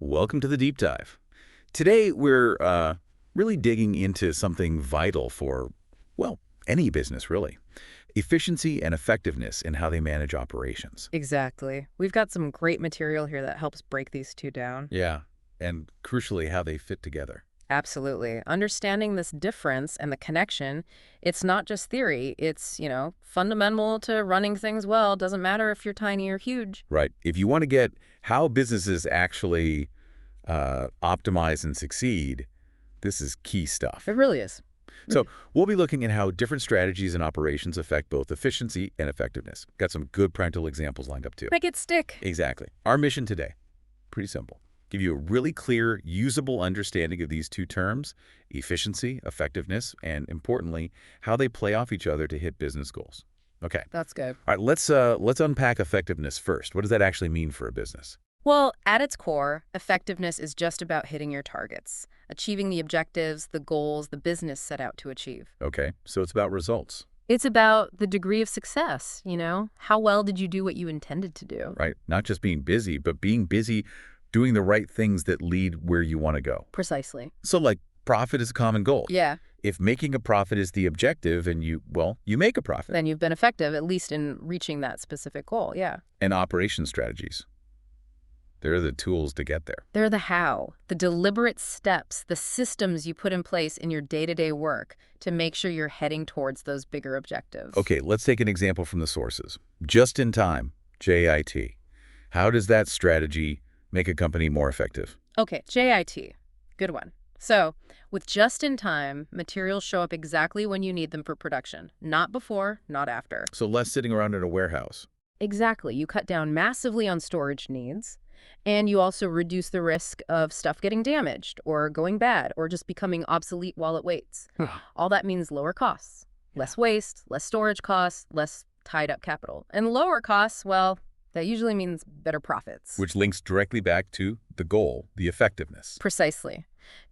Welcome to the Deep Dive. Today, we're really digging into something vital for, well, any business, really. Efficiency and effectiveness in how they manage operations. Exactly. We've got some great material here that helps break these two down. Yeah, and crucially, how they fit together. Absolutely. Understanding this difference and the connection, it's not just theory. It's, fundamental to running things well. Doesn't matter if you're tiny or huge. Right. If you want to get how businesses actually optimize and succeed, this is key stuff. It really is. So we'll be looking at how different strategies and operations affect both efficiency and effectiveness. Got some good practical examples lined up too. Make it stick. Exactly. Our mission today, pretty simple. Give you a really clear, usable understanding of these two terms, efficiency, effectiveness, and importantly, how they play off each other to hit business goals. Okay. That's good. All right, let's unpack effectiveness first. What does that actually mean for a business? Well, at its core, effectiveness is just about hitting your targets, achieving the objectives, the goals the business set out to achieve. Okay, so it's about results. It's about the degree of success, How well did you do what you intended to do? Right? Not just being busy, but being busy doing the right things that lead where you want to go. Precisely. So like profit is a common goal. Yeah. If making a profit is the objective and you make a profit. Then you've been effective, at least in reaching that specific goal, yeah. And operation strategies. They're the tools to get there. They're the how, the deliberate steps, the systems you put in place in your day-to-day work to make sure you're heading towards those bigger objectives. Okay, let's take an example from the sources. Just in time, JIT. How does that strategy make a company more effective? Okay, JIT. Good one. So, with just-in-time, materials show up exactly when you need them for production. Not before, not after. So less sitting around in a warehouse. Exactly. You cut down massively on storage needs, and you also reduce the risk of stuff getting damaged or going bad or just becoming obsolete while it waits. All that means lower costs, less waste, less storage costs, less tied-up capital. And lower costs, well, that usually means better profits. Which links directly back to the goal, the effectiveness. Precisely.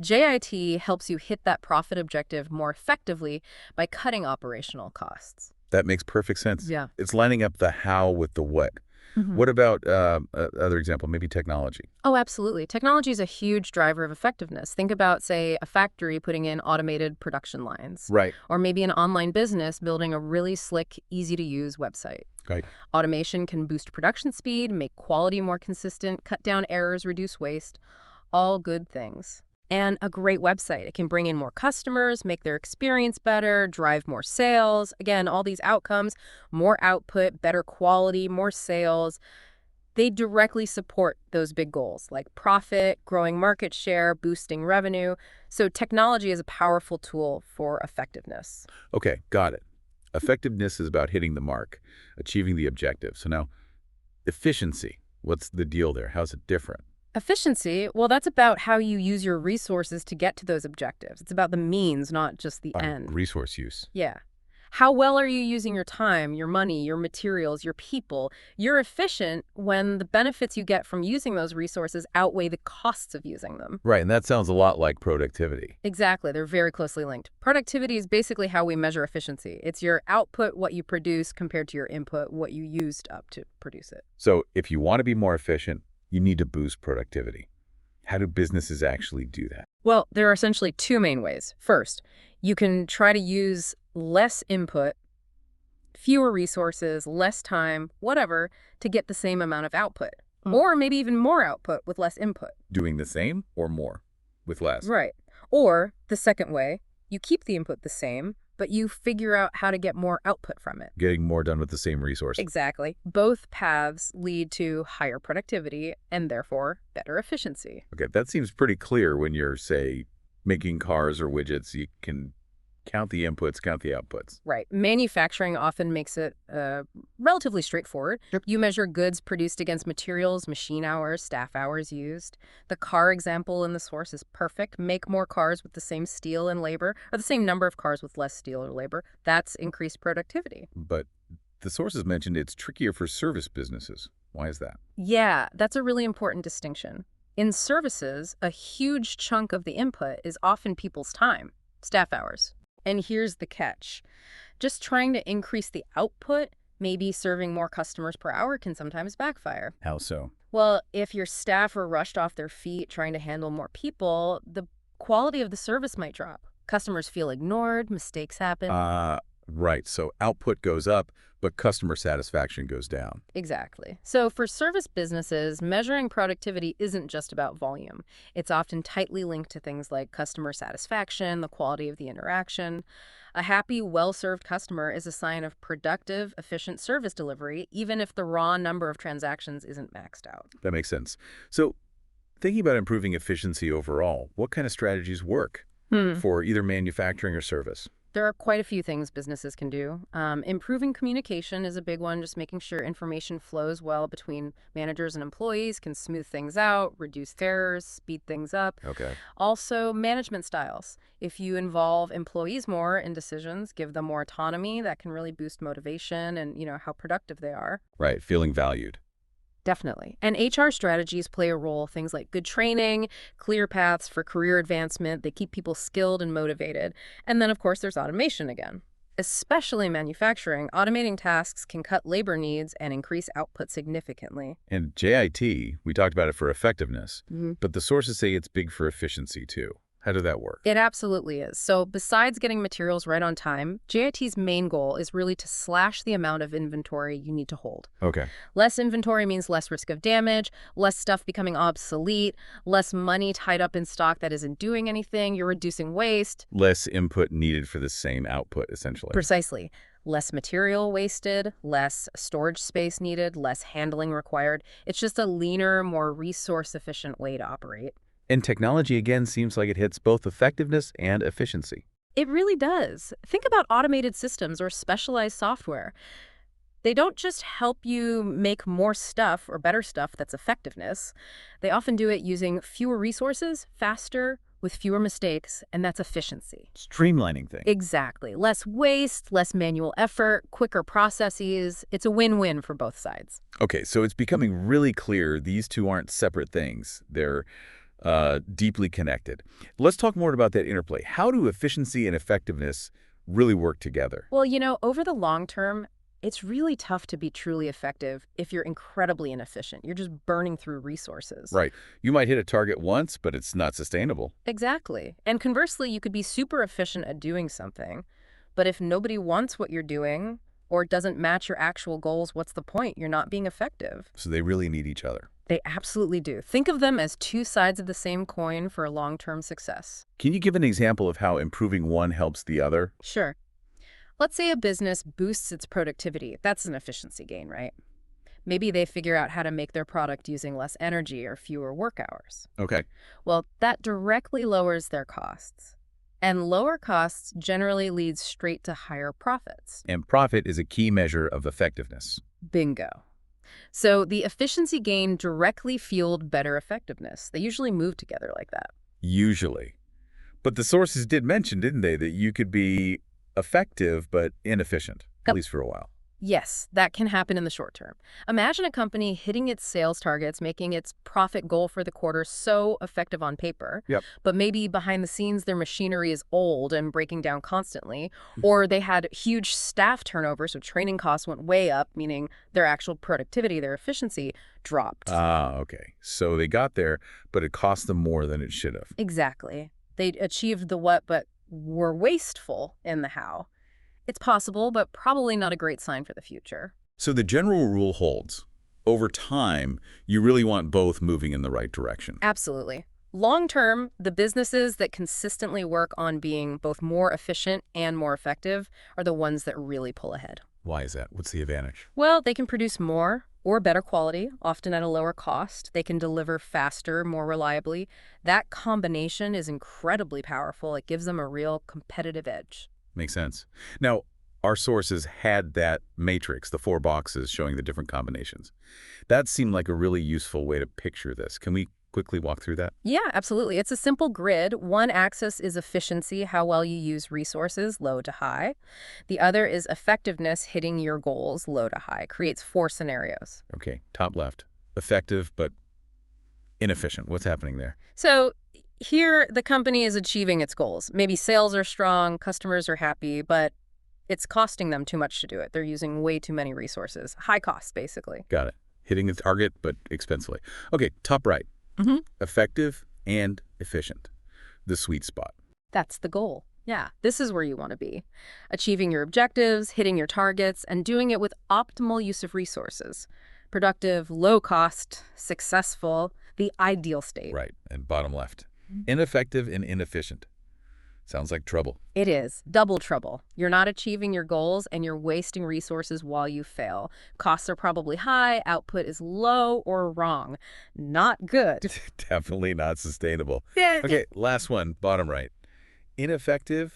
JIT helps you hit that profit objective more effectively by cutting operational costs. That makes perfect sense. Yeah. It's lining up the how with the what. What about other example, maybe technology? Oh, absolutely. Technology is a huge driver of effectiveness. Think about, say, a factory putting in automated production lines. Right. Or maybe an online business building a really slick, easy-to-use website. Right. Automation can boost production speed, make quality more consistent, cut down errors, reduce waste. All good things. And a great website. It can bring in more customers, make their experience better, drive more sales. Again, all these outcomes, more output, better quality, more sales. They directly support those big goals like profit, growing market share, boosting revenue. So technology is a powerful tool for effectiveness. Okay, got it. Effectiveness is about hitting the mark, achieving the objective. So now, efficiency, what's the deal there? How's it different? Efficiency, well, that's about how you use your resources to get to those objectives. It's about the means, not just the end. Resource use. Yeah. How well are you using your time, your money, your materials, your people? You're efficient when the benefits you get from using those resources outweigh the costs of using them. Right, and that sounds a lot like productivity. Exactly. They're very closely linked. Productivity is basically how we measure efficiency. It's your output, what you produce, compared to your input, what you used up to produce it. So if you want to be more efficient, you need to boost productivity. How do businesses actually do that? Well, there are essentially two main ways. First, you can try to use less input, fewer resources, less time, whatever, to get the same amount of output. Or maybe even more output with less input. Doing the same or more with less? Right. Or the second way, you keep the input the same, but you figure out how to get more output from it. Getting more done with the same resource. Exactly. Both paths lead to higher productivity and therefore better efficiency. Okay, that seems pretty clear when you're, say, making cars or widgets. You can count the inputs, count the outputs. Right. Manufacturing often makes it relatively straightforward. Yep. You measure goods produced against materials, machine hours, staff hours used. The car example in the source is perfect. Make more cars with the same steel and labor, or the same number of cars with less steel or labor. That's increased productivity. But the sources mentioned it's trickier for service businesses. Why is that? Yeah, that's a really important distinction. In services, a huge chunk of the input is often people's time, staff hours. And here's the catch. Just trying to increase the output, maybe serving more customers per hour, can sometimes backfire. How so? Well, if your staff are rushed off their feet trying to handle more people, the quality of the service might drop. Customers feel ignored, mistakes happen. Uh, right. So output goes up, but customer satisfaction goes down. Exactly. So for service businesses, measuring productivity isn't just about volume. It's often tightly linked to things like customer satisfaction, the quality of the interaction. A happy, well-served customer is a sign of productive, efficient service delivery, even if the raw number of transactions isn't maxed out. That makes sense. So thinking about improving efficiency overall, what kind of strategies work for either manufacturing or service? There are quite a few things businesses can do. Improving communication is a big one, just making sure information flows well between managers and employees can smooth things out, reduce errors, speed things up. Okay. Also, management styles. If you involve employees more in decisions, give them more autonomy, that can really boost motivation and, how productive they are. Right. Feeling valued. Definitely. And HR strategies play a role. Things like good training, clear paths for career advancement, they keep people skilled and motivated. And then, of course, there's automation again. Especially in manufacturing, automating tasks can cut labor needs and increase output significantly. And JIT, we talked about it for effectiveness, but the sources say it's big for efficiency too. How did that work? It absolutely is. So besides getting materials right on time, JIT's main goal is really to slash the amount of inventory you need to hold. Okay. Less inventory means less risk of damage, less stuff becoming obsolete, less money tied up in stock that isn't doing anything. You're reducing waste. Less input needed for the same output, essentially. Precisely. Less material wasted, less storage space needed, less handling required. It's just a leaner, more resource-efficient way to operate. And technology, again, seems like it hits both effectiveness and efficiency. It really does. Think about automated systems or specialized software. They don't just help you make more stuff or better stuff that's effectiveness. They often do it using fewer resources, faster, with fewer mistakes, and that's efficiency. Streamlining things. Exactly. Less waste, less manual effort, quicker processes. It's a win-win for both sides. Okay, so it's becoming really clear these two aren't separate things. They're deeply connected. Let's talk more about that interplay. How do efficiency and effectiveness really work together? Well, over the long term, it's really tough to be truly effective if you're incredibly inefficient. You're just burning through resources. Right. You might hit a target once, but it's not sustainable. Exactly. And conversely, you could be super efficient at doing something, but if nobody wants what you're doing or it doesn't match your actual goals, what's the point? You're not being effective. So they really need each other. They absolutely do. Think of them as two sides of the same coin for long-term success. Can you give an example of how improving one helps the other? Sure. Let's say a business boosts its productivity. That's an efficiency gain, right? Maybe they figure out how to make their product using less energy or fewer work hours. Okay. Well, that directly lowers their costs. And lower costs generally leads straight to higher profits. And profit is a key measure of effectiveness. Bingo. So the efficiency gain directly fueled better effectiveness. They usually move together like that. Usually. But the sources did mention, didn't they, that you could be effective but inefficient, at least for a while. Yes, that can happen in the short term. Imagine a company hitting its sales targets, making its profit goal for the quarter so effective on paper, but maybe behind the scenes their machinery is old and breaking down constantly, or they had huge staff turnover, so training costs went way up, meaning their actual productivity, their efficiency dropped. Ah, okay. So they got there, but it cost them more than it should have. Exactly. They achieved the what, but were wasteful in the how. It's possible, but probably not a great sign for the future. So the general rule holds. Over time, you really want both moving in the right direction. Absolutely. Long term, the businesses that consistently work on being both more efficient and more effective are the ones that really pull ahead. Why is that? What's the advantage? Well, they can produce more or better quality, often at a lower cost. They can deliver faster, more reliably. That combination is incredibly powerful. It gives them a real competitive edge. Makes sense. Now, our sources had that matrix, the 4 boxes showing the different combinations. That seemed like a really useful way to picture this. Can we quickly walk through that? Yeah, absolutely. It's a simple grid. One axis is efficiency, how well you use resources, low to high. The other is effectiveness, hitting your goals, low to high. Creates 4 scenarios. Okay, top left. Effective, but inefficient. What's happening there? So here, the company is achieving its goals. Maybe sales are strong, customers are happy, but it's costing them too much to do it. They're using way too many resources. High costs, basically. Got it. hitting the target, but expensively. Okay, top right. Hmm. Effective and efficient. The sweet spot. That's the goal. Yeah, this is where you want to be. Achieving your objectives, hitting your targets, and doing it with optimal use of resources. Productive, low cost, successful, the ideal state. Right, and bottom left. Ineffective and inefficient. Sounds like trouble. It is double trouble. You're not achieving your goals and you're wasting resources while you fail. Costs are probably high, output is low or wrong. Not good. Definitely not sustainable. Yeah. Okay, last one, bottom right. Ineffective,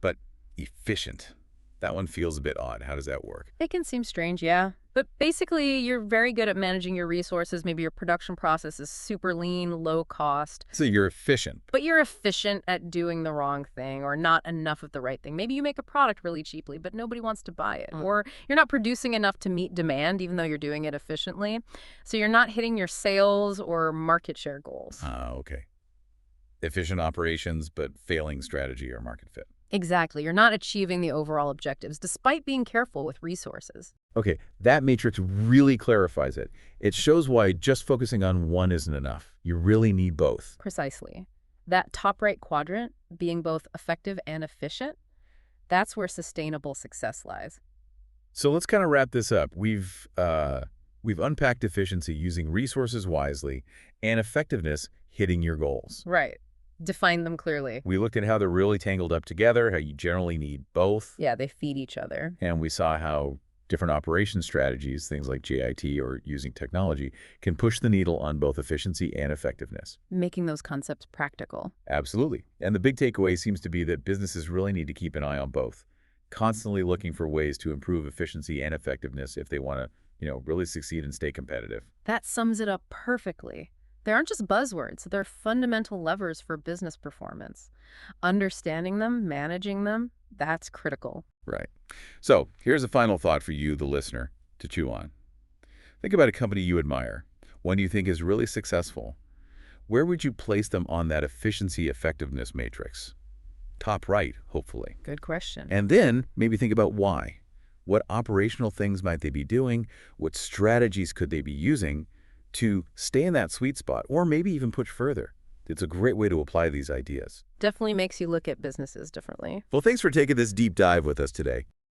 but efficient. That one feels a bit odd. How does that work? It can seem strange, yeah. But basically, you're very good at managing your resources. Maybe your production process is super lean, low cost, So you're efficient. but you're efficient at doing the wrong thing or not enough of the right thing. Maybe you make a product really cheaply, but nobody wants to buy it. Or you're not producing enough to meet demand, even though you're doing it efficiently. So you're not hitting your sales or market share goals. Ah, okay. Efficient operations, but failing strategy or market fit. Exactly. You're not achieving the overall objectives, despite being careful with resources. Okay, that matrix really clarifies it. It shows why just focusing on one isn't enough. You really need both. Precisely. That top right quadrant, being both effective and efficient, that's where sustainable success lies. So let's kind of wrap this up. We've unpacked efficiency using resources wisely and effectiveness hitting your goals. Right. Define them clearly. We looked at how they're really tangled up together, how you generally need both, Yeah, they feed each other. and we saw how different operation strategies, things like JIT or using technology, can push the needle on both efficiency and effectiveness. Making those concepts practical. Absolutely. And the big takeaway seems to be that businesses really need to keep an eye on both, constantly looking for ways to improve efficiency and effectiveness if they want to, really succeed and stay competitive. That sums it up perfectly. They aren't just buzzwords, they're fundamental levers for business performance. Understanding them, managing them, that's critical. Right. So here's a final thought for you, the listener, to chew on. Think about a company you admire, one you think is really successful. Where would you place them on that efficiency effectiveness matrix? Top right, hopefully. Good question. And then maybe think about why. What operational things might they be doing? What strategies could they be using to stay in that sweet spot or maybe even push further? It's a great way to apply these ideas. Definitely makes you look at businesses differently. Well, thanks for taking this deep dive with us today.